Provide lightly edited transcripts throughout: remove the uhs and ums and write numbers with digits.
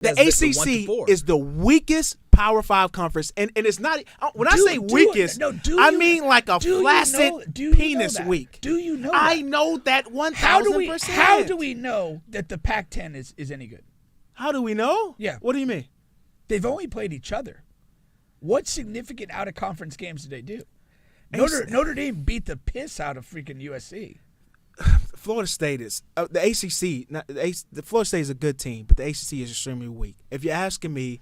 The ACC is the weakest Power 5 conference, and it's not. When I say weakest, I mean like a flaccid penis weak. Do you know? I know that 1,000%. How do we know that the Pac-10 is any good? How do we know? Yeah. What do you mean? They've only played each other. What significant out-of-conference games did they do? Notre Dame beat the piss out of freaking USC. Florida State is the ACC. The Florida State is a good team, but the ACC is extremely weak. If you're asking me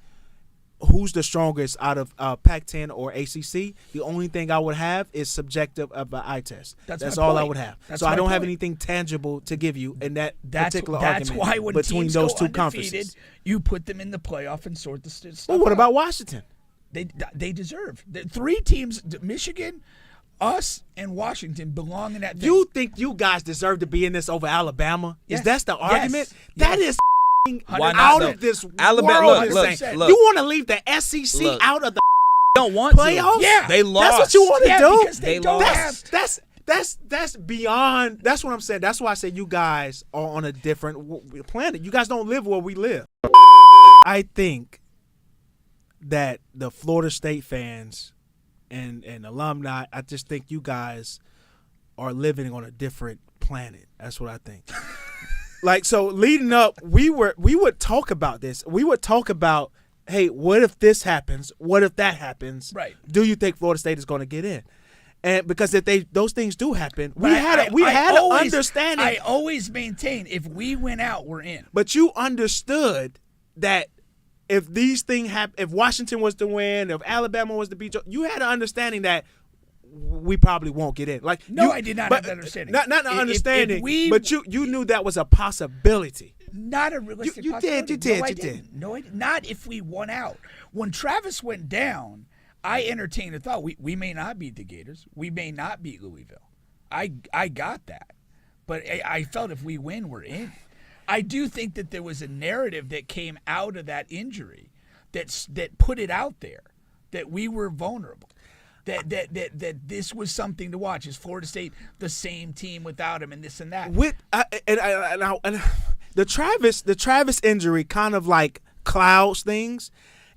who's the strongest out of Pac-10 or ACC, the only thing I would have is subjective of an eye test. That's all I would have. So I don't have anything tangible to give you in that particular argument why when between teams those go two conferences. You put them in the playoff and sort the stuff Well, what out. about Washington? They deserve. The three teams, Michigan, us, and Washington, belong in that thing. You think you guys deserve to be in this over Alabama? Yes. Is that the argument? Yes. That is Why not, out though? of this Alabama, world. look. You want to leave the SEC out of the don't want playoffs? to. Yeah. They lost. That's what you want to do? Because they don't lost. have. That's beyond. That's what I'm saying. That's why I say you guys are on a different planet. You guys don't live where we live. I think that the Florida State fans and alumni, I just think you guys are living on a different planet. That's what I think. Like, so leading up, we would talk about this. We would talk about, hey, what if this happens? What if that happens? Right. Do you think Florida State is going to get in? And because if those things do happen, we But had an understanding. I always maintain if we went out, we're in. But you understood that if these things happen, if Washington was to win, if Alabama was to beat you had an understanding that we probably won't get in. Like No, I did not have that understanding. Not an understanding, if but you knew that was a possibility. Not a realistic You possibility. did. No, I didn't. No, I didn't. Not if we won out. When Travis went down, I entertained the thought we may not beat the Gators. We may not beat Louisville. I got that. But I felt if we win, we're in. I do think that there was a narrative that came out of that injury that put it out there that we were vulnerable. That this was something to watch. Is Florida State the same team without him and this and that? And the Travis injury kind of like clouds things.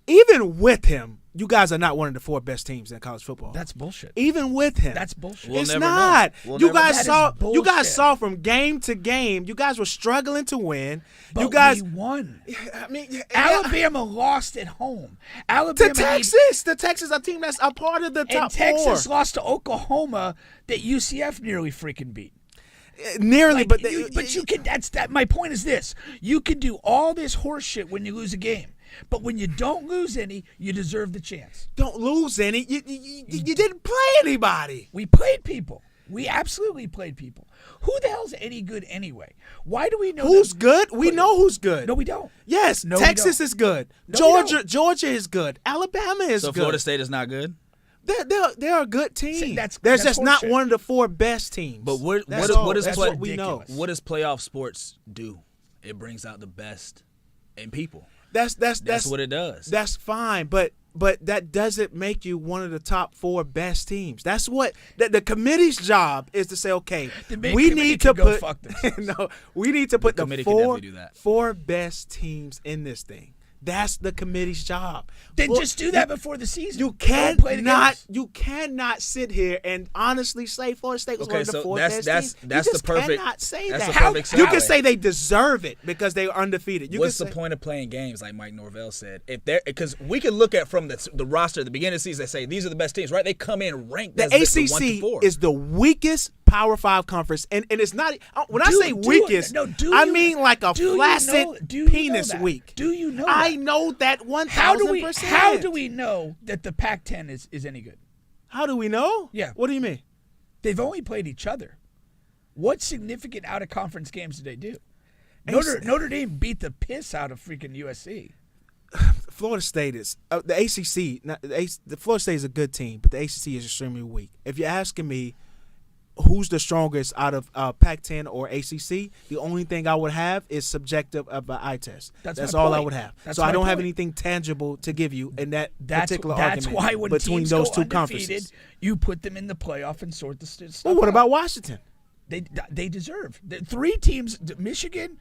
Even with him, you guys are not one of the 4 best teams in college football. That's bullshit. Even with him, That's bullshit. We'll it's never not. know. You guys bullshit. saw from game to game. You guys were struggling to win. But you guys we won. I mean, Alabama lost at home. Alabama to Texas. The Texas, a team that's a part of the top and Texas 4. lost to Oklahoma that UCF nearly freaking beat. Nearly, Like, but you can. That's that. My point is this: you can do all this horse shit when you lose a game, but when you don't lose any, you deserve the chance. don't lose any. You didn't play anybody. We played people. We absolutely played people. Who the hell's any good anyway? Why do we know Who's good? We know who's good. No, we don't. Yes, No, we Texas don't. is good. No, we don't. Georgia is good. Alabama is So good. Florida State is not good. They're a good team. See, that's just not horseshit. one of the 4 best teams. But what That's is all. what is That's play, what we know. what does playoff sports do? It brings out the best in people. That's what it does. That's fine, but that doesn't make you one of the top 4 best teams. That's what the committee's job is to say. Okay, The big we committee need to can go put fuck themselves. no, we need to put the committee can four definitely do that. 4 best teams in this thing. That's the committee's job. Then Well, just do that before the season. You Don't play the cannot. games. You cannot sit here and honestly say Florida State was Okay, one of the so 4 that's- best teams. that's You the just perfect- cannot say that's that. the perfect You can segue. say they deserve it because they were undefeated. You What's can the say, point of playing games, like Mike Norvell said? If they're because we can look at from the roster at the beginning of the season, they say these are the best teams, right? They come in ranked. The as the 1 to 4. ACC is the weakest Power 5 conference, and it's not. When I say weakest, I mean like a flaccid penis weak. Do you know? I that? know that 1,000%. How do we know that the Pac-10 is any good? How do we know? Yeah. What do you mean? They've only played each other. What significant out-of-conference games did they do? Notre Dame beat the piss out of freaking USC. Florida State is the ACC. The Florida State is a good team, but the ACC is extremely weak. If you're asking me who's the strongest out of Pac-10 or ACC, the only thing I would have is subjective of an eye test. That's all I would have. So I don't have anything tangible to give you in that particular That's argument why when between teams those go 2 undefeated, conferences. you put them in the playoff and sort the stuff Well, what out. about Washington? They deserve. The 3 teams, Michigan,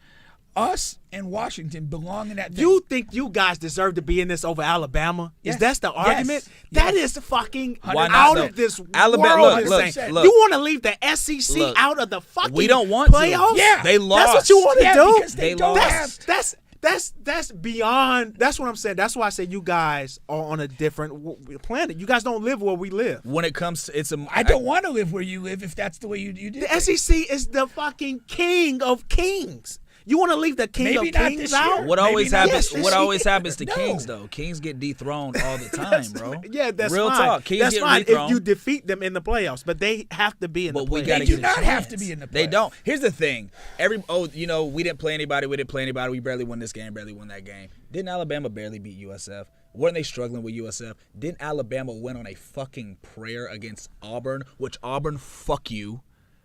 Us and Washington belong in that thing. You think you guys deserve to be in this over Alabama? Yes. Is that the argument? Yes. That is fucking Why not, out though? of this Alabama, world. look, insane. look. You want to leave the SEC Look. out of the fucking We don't want to. playoffs? Yeah. They lost. That's what you want to Yeah, do? because they don't have. That's beyond. That's what I'm saying. That's why I say you guys are on a different planet. You guys don't live where we live. When it comes to I don't want to live where you live if that's the way you do The it. SEC is the fucking king of kings. You want to leave the king Maybe of not kings this out? year. What Maybe always not happens? this What year. always happens to No. Kings though? Kings get dethroned all the time, bro. Yeah, that's real fine. talk. Kings That's get fine if dethroned. you defeat them in the playoffs, but they have to be in But the we playoffs. gotta They do get a not have to chance. be in the They playoffs. don't. Here's the thing. We didn't play anybody. We didn't play anybody. We barely won this game. Barely won that game. Didn't Alabama barely beat USF? Weren't they struggling with USF? Didn't Alabama win on a fucking prayer against Auburn? Which Auburn, fuck you.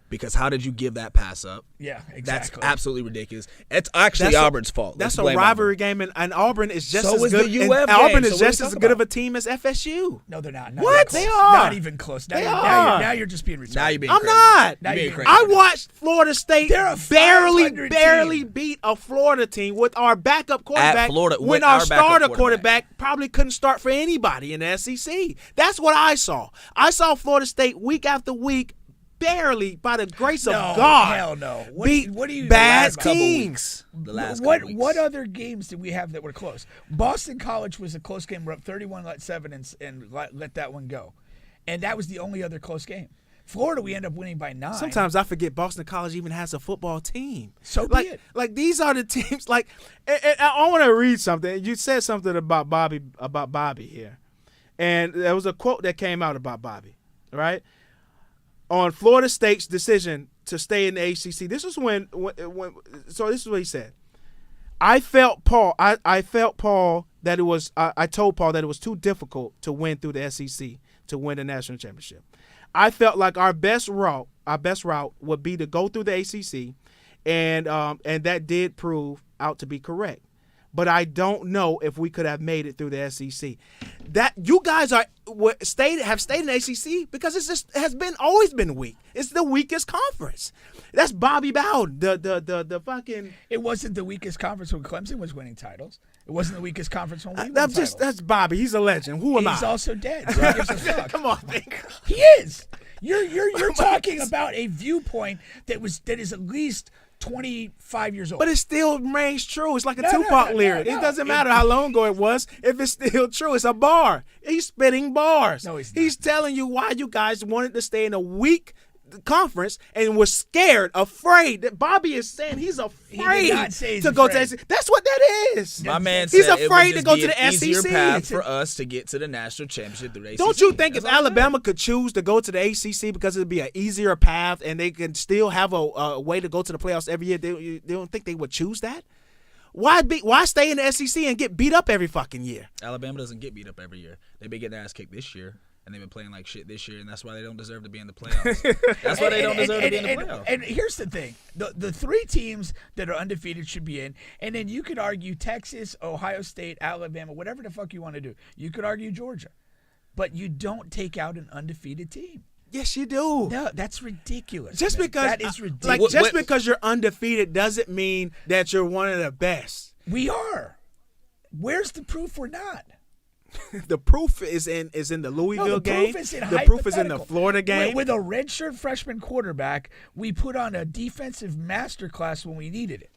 Because how did you give that pass up? Yeah, That's exactly. absolutely ridiculous. It's actually That's a- Auburn's fault. That's Let's a blame rivalry Auburn. game, and Auburn is just So as is good. the and UF Auburn game. is So what just are we as talking good of a about? team as FSU. No, they're not. Not What? even close. They are. Not even close. Now, They you're, are. now you're just being retarded. Now you're being I'm crazy. not. Now You're being you're crazy. I watched Florida State They're a barely 500 team. beat a Florida team with our backup quarterback. Florida, when with our our backup starter quarterback. quarterback probably couldn't start for anybody in the SEC. That's what I saw. I saw Florida State week after week, barely by the grace of No, God, hell no. beat What do you bad the last couple teams. weeks. The last what couple weeks. what other games did we have that were close? Boston College was a close game. We're up 31-7 and let that one go, and that was the only other close game. Florida, we end up winning by 9. Sometimes I forget Boston College even has a football team. So be like, it. Like these are the teams. Like, and I want to read something. You said something about Bobby here, and there was a quote that came out about Bobby, right? On Florida State's decision to stay in the ACC. This is when so this is what he said. I felt Paul that it was. I told Paul that it was too difficult to win through the SEC to win the national championship. I felt like our best route would be to go through the ACC, and that did prove out to be correct. But I don't know if we could have made it through the SEC. That you guys have stayed in the ACC because it's just always been weak. It's the weakest conference. That's Bobby Bowden, the fucking. It wasn't the weakest conference when Clemson was winning titles. It wasn't the weakest conference when we won titles. That's Bobby. He's a legend. Who am He's I? also dead. So who gives a fuck? Come on, man. He is. You're talking about a viewpoint that is at least 25 years old. But it still remains true. It's like a No, Tupac no, lyric. no. It doesn't matter how long ago it was. If it's still true, it's a bar. He's spitting bars. No, he's not. He's telling you why you guys wanted to stay in a weak conference and was scared, afraid. That Bobby is saying he's afraid not say he's to go to afraid. the SEC. That's what that is. My man He's said afraid it to would go just to be the an easier SEC. path for us to get to the national championship through the ACC. Don't you think That's if all I'm saying. Alabama could choose to go to the ACC because it'd be an easier path and they can still have a way to go to the playoffs every year, they don't think they would choose that? Why stay in the SEC and get beat up every fucking year? Alabama doesn't get beat up every year. They've been getting their ass kicked this year, and they've been playing like shit this year, and that's why they don't deserve to be in the playoffs. That's why they don't deserve to be in the playoffs. And here's the thing: the 3 teams that are undefeated should be in, and then you could argue Texas, Ohio State, Alabama, whatever the fuck you want to do. You could argue Georgia, but you don't take out an undefeated team. Yes, you do. No, that's ridiculous. Just man. because that is ridiculous. because you're undefeated doesn't mean that you're one of the best. We are. Where's the proof we're not? The proof is in the Louisville No, the game. proof is in The proof is in the hypothetical. Florida game. With a redshirt freshman quarterback, we put on a defensive masterclass when we needed it.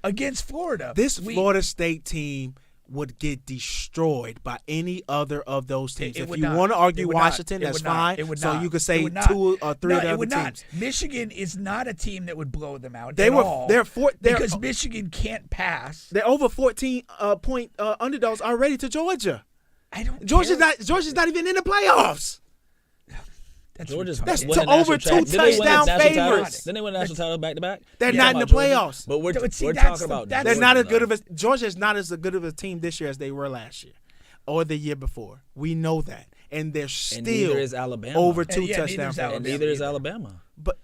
Against Florida, This Florida State team would get destroyed by any other of those teams. It If would you not. want to argue It would not. Washington, It that's would not. fine. It would So not. you could It say would not. 2 or 3 No, of the it other would not. teams. Michigan is not a team that would blow them out. They at were all they're Michigan can't pass. they're over 14 point underdogs already to Georgia. I don't. Georgia's care. not even in the playoffs. That's Georgia's retarded. That's won to the national over 2 champ- Didn't they win the touchdown national title? favorites. Didn't they win the national title back to back? They're You not talking in the about Georgia? playoffs. But But see, we're that's talking the- about that's- They're Georgia, not as though. good of a Georgia is not as good of a team this year as they were last year or the year before. We know that, and they're still And neither is Alabama. over 2 yeah, neither touchdown is favorites. And neither is Alabama. But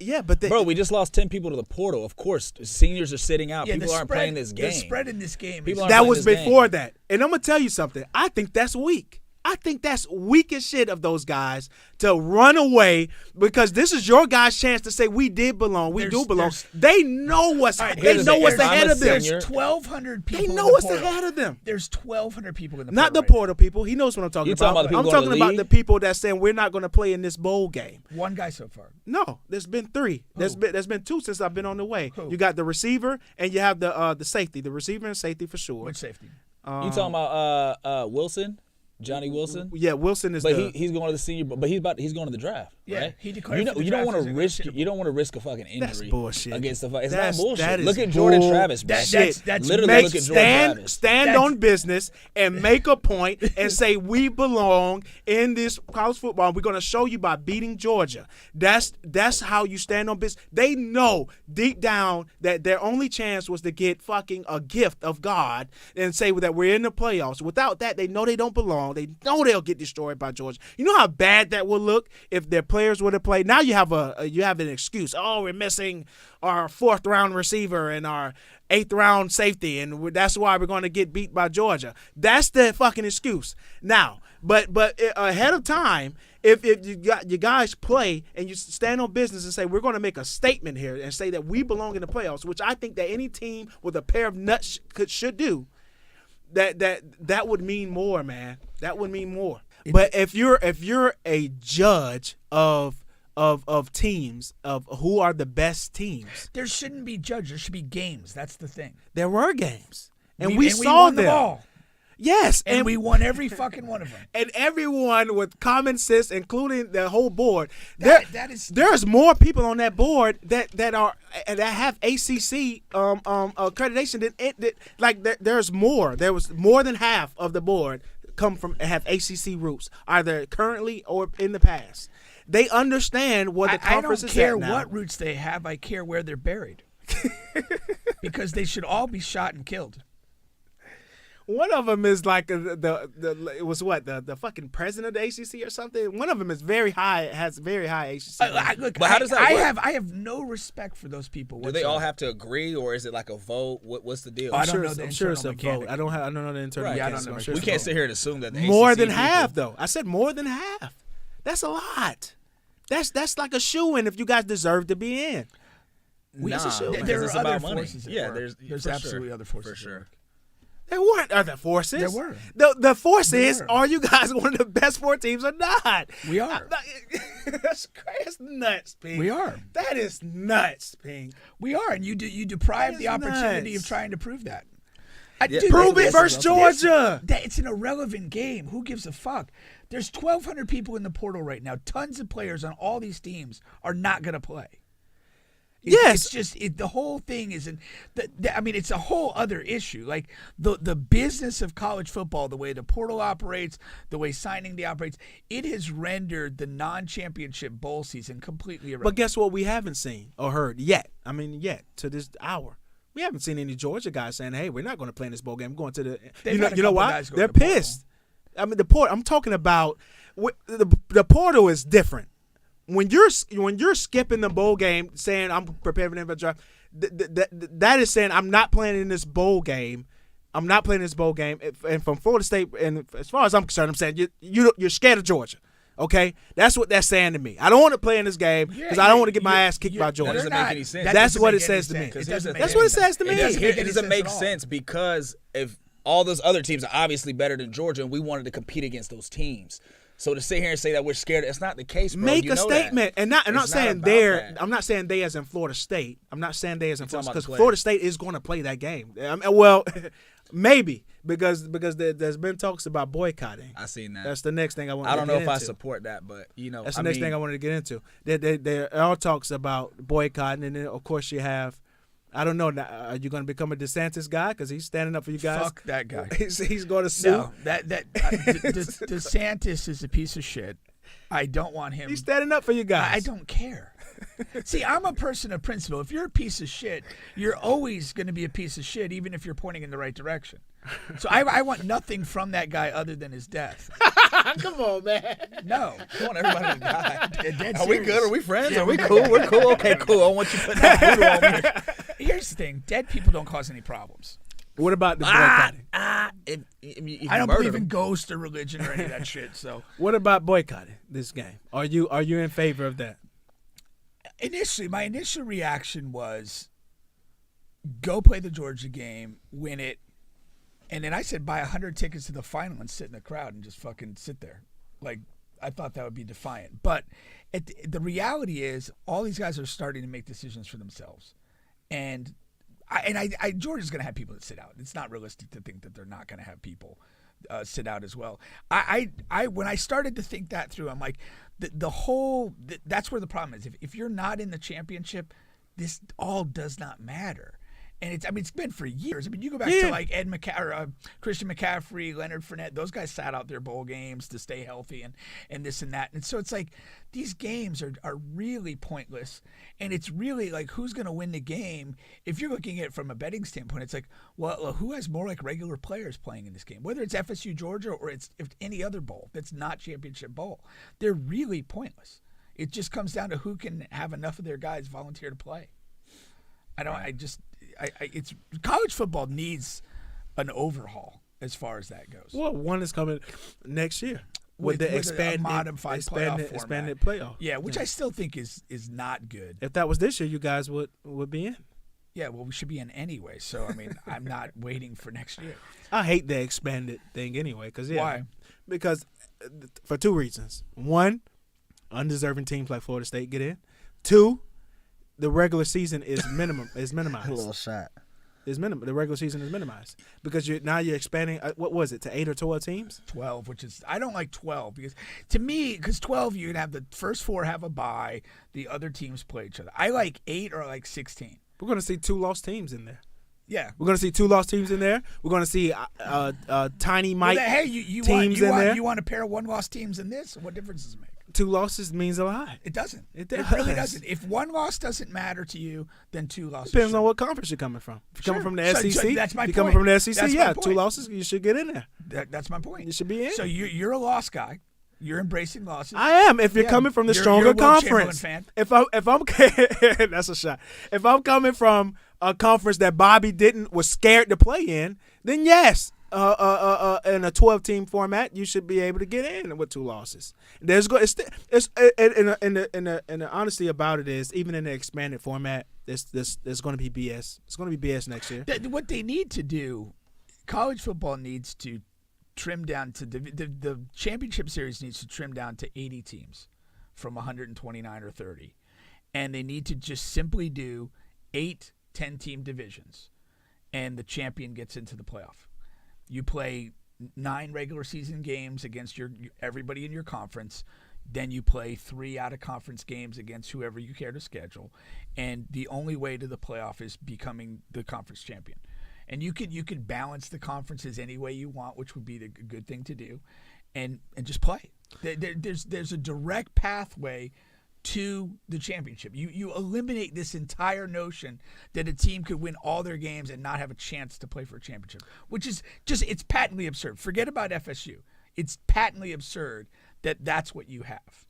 Bro, we just lost 10 people to the portal. Of course, seniors are sitting out. Yeah, People the aren't spread, playing this game. The spread in this game. People is aren't that playing was this before game. that. And I'm gonna tell you something. I think that's weak. I think that's weak as shit of those guys to run away because this is your guys' chance to say we did belong. We do belong. They know what's ahead of them. There's 1,200 people. They know what's ahead of them. There's 1,200 people in the not portal. the portal people. He knows what I'm talking about. I'm talking about the people that saying we're not going to play in this bowl game. One guy so far. No, there's been 3. Who? There's been 2 since I've been on the way. Who? You got the receiver and you have the safety. The receiver and safety for sure. Which safety? You talking about Wilson? Johnny Wilson? Yeah, Wilson is. But he's going to the senior. But he's going to the draft. Yeah, right? he declared. You don't want to risk. You don't want to risk a fucking injury. That's bullshit. Against the. It's That's, not bullshit. That Look at Jordan Travis. That's literally look at Jordan Travis. Stand on business and make a point and say we belong in this college football. We're going to show you by beating Georgia. That's how you stand on business. They know deep down that their only chance was to get fucking a gift of God and say that we're in the playoffs. Without that, they know they don't belong. They know they'll get destroyed by Georgia. You know how bad that would look if their players would have played. Now you have an excuse. Oh, we're missing our 4th round receiver and our 8th round safety, and that's why we're going to get beat by Georgia. That's the fucking excuse. Now, but ahead of time, if you got your guys play and you stand on business and say we're going to make a statement here and say that we belong in the playoffs, which I think that any team with a pair of nuts should do. That would mean more, man. That would mean more. But if you're a judge of teams, of who are the best teams, there shouldn't be judges. There should be games. That's the thing. There were games, and we saw won them. All. Yes, and we won every fucking one of them. And everyone with common sense, including the whole board. There's more people on that board that have ACC accreditation there's more. There was more than half of the board have ACC roots, either currently or in the past. They understand what the conference is at now. I don't care what roots they have. I care where they're buried. Because they should all be shot and killed. One of them is like it was what the fucking president of the ACC or something. One of them is very high, has very high ACC. Look, but how does that work? I have no respect for those people. Do they all have to agree, or is it like a vote? What's the deal? I'm sure it's a vote. I don't know the internal. Right. Yeah, I don't know. We can't sit here and assume that the more ACC than half though. I said more than half. That's a lot. That's like a shoo-in if you guys deserve to be in. There are other forces. Yeah, there's absolutely other forces. For sure. There weren't other forces. There were. The force is, are you guys one of the best 4 teams or not? We are. That's nuts, Pink. We are. That is nuts, Pink. We are, and you deprive the opportunity of trying to prove that. Prove it versus Georgia. It's an irrelevant game. Who gives a fuck? There's 1,200 people in the portal right now. Tons of players on all these teams are not going to play. Yes, it's just the whole thing isn't. It's a whole other issue. Like the business of college football, the way the portal operates, the way signing day operates, it has rendered the non-championship bowl season completely irrelevant. But guess what? We haven't seen or heard yet. Yet to this hour, we haven't seen any Georgia guys saying, "Hey, we're not going to play in this bowl game. We're going to the." You know why? They're pissed. The portal. I'm talking about the portal is different. When you're skipping the bowl game, saying I'm prepared for the NFL draft, that is saying I'm not playing in this bowl game. I'm not playing this bowl game. And from Florida State, and as far as I'm concerned, I'm saying you're scared of Georgia. Okay, that's what that's saying to me. I don't want to play in this game because I don't want to get my ass kicked by Georgia. That doesn't make any sense. That's what it says to me. That's what it says to me. It doesn't make sense because if all those other teams are obviously better than Georgia, and we wanted to compete against those teams. So to sit here and say that we're scared, it's not the case, bro. Make a statement. And I'm not saying there. I'm not saying they as in Florida State. I'm not saying they as in Florida because Florida State is going to play that game. Well, maybe because there's been talks about boycotting. I seen that. That's the next thing I want. I don't know if I support that, but that's the next thing I wanted to get into. There are talks about boycotting, and then of course you have. I don't know. Are you going to become a DeSantis guy because he's standing up for you guys? Fuck that guy. He's going to sue. No, DeSantis is a piece of shit. I don't want him. He's standing up for you guys. I don't care. See, I'm a person of principle. If you're a piece of shit, you're always going to be a piece of shit, even if you're pointing in the right direction. So I want nothing from that guy other than his death. Come on, man. No. I want everybody to die. Are we good? Are we friends? Are we cool? We're cool. Okay, cool. I want you to put that voodoo on me. Here's the thing. Dead people don't cause any problems. What about the boycotting? I don't believe in ghosts or religion or any of that shit. So What about boycotting this game? Are you in favor of that? my initial reaction was go play the Georgia game, win it, and then I said buy 100 tickets to the final and sit in the crowd and just fucking sit there. Like, I thought that would be defiant. But the reality is all these guys are starting to make decisions for themselves. And Georgia's going to have people that sit out. It's not realistic to think that they're not going to have people sit out as well. When I started to think that through, I'm like, that's where the problem is. If you're not in the championship, this all does not matter. And it's been for years. I mean, you go back to like Christian McCaffrey, Leonard Fournette. Those guys sat out their bowl games to stay healthy and this and that. And so it's like these games are really pointless. And it's really like who's going to win the game? If you're looking at it from a betting standpoint, it's like, well, who has more like regular players playing in this game? Whether it's FSU Georgia or it's any other bowl that's not championship bowl, they're really pointless. It just comes down to who can have enough of their guys volunteer to play. It's college football needs an overhaul as far as that goes. Well, one is coming next year with the expanded playoff. Yeah, which I still think is not good. If that was this year, you guys would be in. Yeah, well, we should be in anyway. So I mean, I'm not waiting for next year. I hate the expanded thing anyway. Why? Because for two reasons. One, undeserving teams like Florida State get in. Two, the regular season is minimized. A little shot. The regular season is minimized because you're expanding. What was it, to 8 or 12 teams? 12, which is I don't like 12 because to me, 12 you'd have the first 4 have a bye, the other teams play each other. I like 8 or like 16. We're going to see 2 lost teams in there. Yeah, we're going to see 2 lost teams in there. We're going to see tiny Mike teams in there. You want a pair of 1 lost teams in this? What difference does it make? 2 losses means a lot. It doesn't. It really doesn't. If 1 loss doesn't matter to you, then 2 losses. Depends on what conference you're coming from. If you're coming from the SEC, so that's my point. You're coming from the SEC, that's yeah, 2 losses, you should get in there. That's my point. You should be in. So you're a loss guy. You're embracing losses. I am. If you're coming from the stronger conference, fan. If I'm that's a shot. If I'm coming from a conference that Bobby was scared to play in, then yes, in a 12-team format, you should be able to get in with 2 losses. And the honesty about it is, even in the expanded format, there's going to be BS. It's going to be BS next year. What they need to do, college football needs to trim down to the championship series needs to trim down to 80 teams from 129 or 30, and they need to just simply do 8 10-team divisions, and the champion gets into the playoff. You play 9 regular season games against everybody in your conference. Then you play 3 out-of-conference games against whoever you care to schedule. And the only way to the playoff is becoming the conference champion. And you could balance the conferences any way you want, which would be the good thing to do, and just play. There's a direct pathway to the championship. You eliminate this entire notion that a team could win all their games and not have a chance to play for a championship, which is it's patently absurd. Forget about FSU. It's patently absurd that that's what you have.